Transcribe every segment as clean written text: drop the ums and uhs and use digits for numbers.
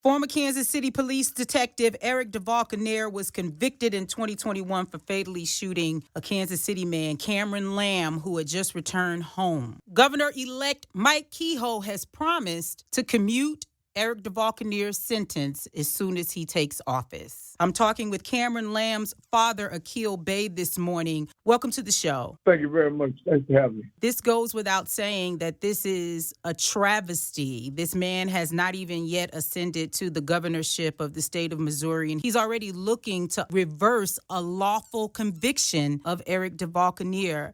Former Kansas City Police Detective Eric DeValconaire was convicted in 2021 for fatally shooting a Kansas City man, Cameron Lamb, who had just returned home. Governor-elect Mike Kehoe has promised to commute Eric DeValconaire's sentence as soon as he takes office. I'm talking with Cameron Lamb's father, Aqil Bey, this morning. Welcome to the show. Thank you very much. Thanks for having me. This goes without saying that this is a travesty. This man has not even yet ascended to the governorship of the state of Missouri, and he's already looking to reverse a lawful conviction of Eric DeValconaire.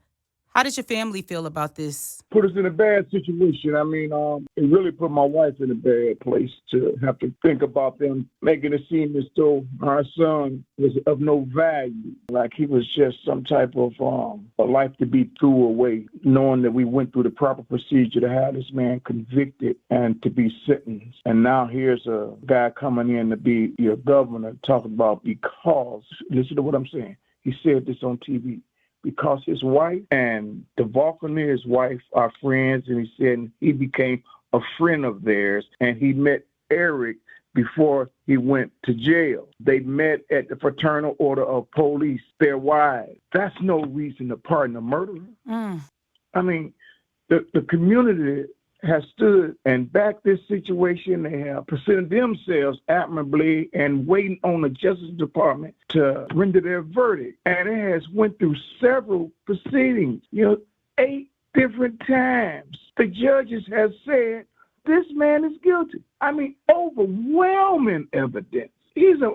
How does your family feel about this? Put us in a bad situation. I mean, it really put my wife in a bad place to have to think about them making it seem as though our son was of no value, like he was just some type of a life to be threw away, knowing that we went through the proper procedure to have this man convicted and to be sentenced. And now here's a guy coming in to be your governor talking about because, listen to what I'm saying. He said this on TV. Because his wife and DeValconaire's wife are friends, and he said he became a friend of theirs, and he met Eric before he went to jail. They met at the Fraternal Order of Police, their wives. That's no reason to pardon a murderer. I mean, the community has stood and backed this situation. They have presented themselves admirably and waiting on the Justice Department to render their verdict. And it has went through several proceedings, 8 different times. The judges have said this man is guilty. I mean, overwhelming evidence. He's a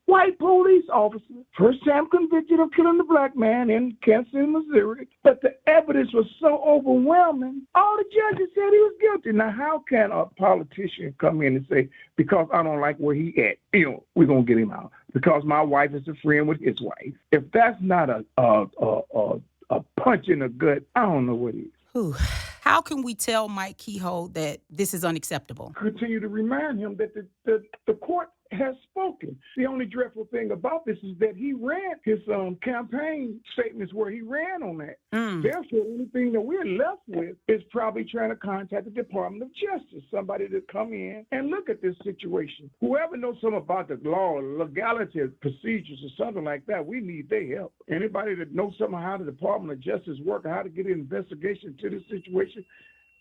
white police officer, first time convicted of killing the black man in Kansas City, Missouri. But the evidence was so overwhelming, all the judges said he was guilty. Now, how can a politician come in and say, because I don't like where he at, we're going to get him out? Because my wife is a friend with his wife. If that's not a punch in the gut, I don't know what is. Whew. How can we tell Mike Kehoe that this is unacceptable? Continue to remind him that the court has spoken. The only dreadful thing about this is that he ran his campaign statements where he ran on that. Therefore, the only thing that we're left with is probably trying to contact the Department of Justice, somebody to come in and look at this situation. Whoever knows something about the law, legality, procedures, or something like that, we need their help. Anybody that knows something how the Department of Justice work, how to get an investigation to this situation,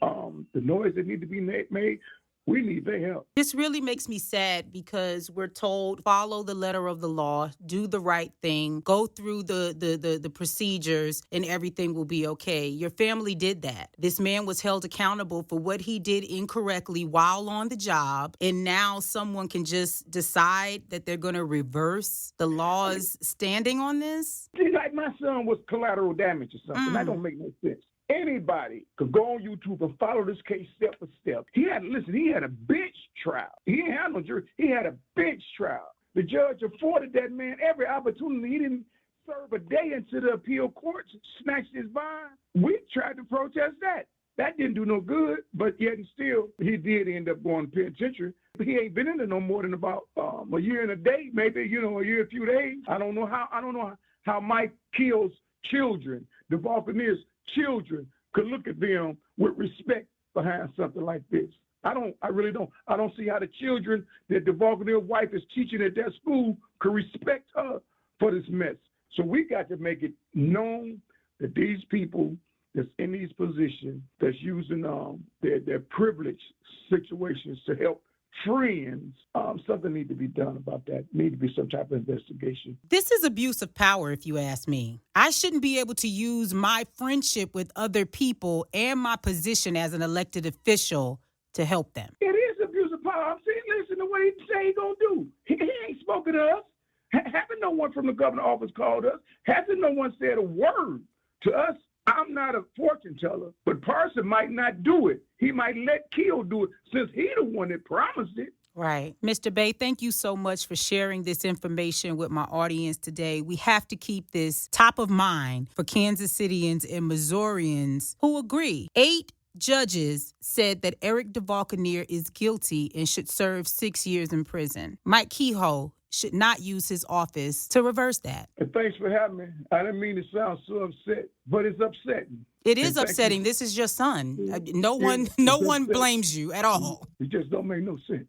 the noise that need to be made, we need their help. This really makes me sad because we're told follow the letter of the law, do the right thing, go through the procedures, and everything will be okay. Your family did that. This man was held accountable for what he did incorrectly while on the job, and now someone can just decide that they're going to reverse the law's standing on this? Like my son was collateral damage or something. That don't make no sense. Anybody could go on YouTube and follow this case step for step. He had a bench trial. He didn't have no jury. He had a bench trial. The judge afforded that man every opportunity. He didn't serve a day into the appeal courts, snatched his bond. We tried to protest that. That didn't do no good, but yet and still, he did end up going to penitentiary. He ain't been in there no more than about a year and a day, maybe, a year, a few days. I don't know how Mike Kehoe's children, DeValconaire's children, could look at them with respect behind something like this. I really don't. I don't see how the children that DeValconaire's wife is teaching at that school could respect her for this mess. So we got to make it known that these people that's in these positions, that's using their privileged situations to help friends, something need to be done about that. Need to be some type of investigation. This is abuse of power, if you ask me. I shouldn't be able to use my friendship with other people and my position as an elected official to help them. It is abuse of power. I'm saying, listen to what he say he gonna do. He ain't spoken to us. Haven't no one from the governor's office called us. Hasn't no one said a word to us. I'm not a fortune teller, but Parson might not do it. He might let Kehoe do it since he the one that promised it. Right. Mr. Bey, thank you so much for sharing this information with my audience today. We have to keep this top of mind for Kansas Cityans and Missourians who agree. 8 judges said that Eric DeValconaire is guilty and should serve 6 years in prison. Mike Kehoe should not use his office to reverse that. And thanks for having me. I didn't mean to sound so upset, but it's upsetting. It is upsetting. This is your son. No one blames you at all. It just don't make no sense.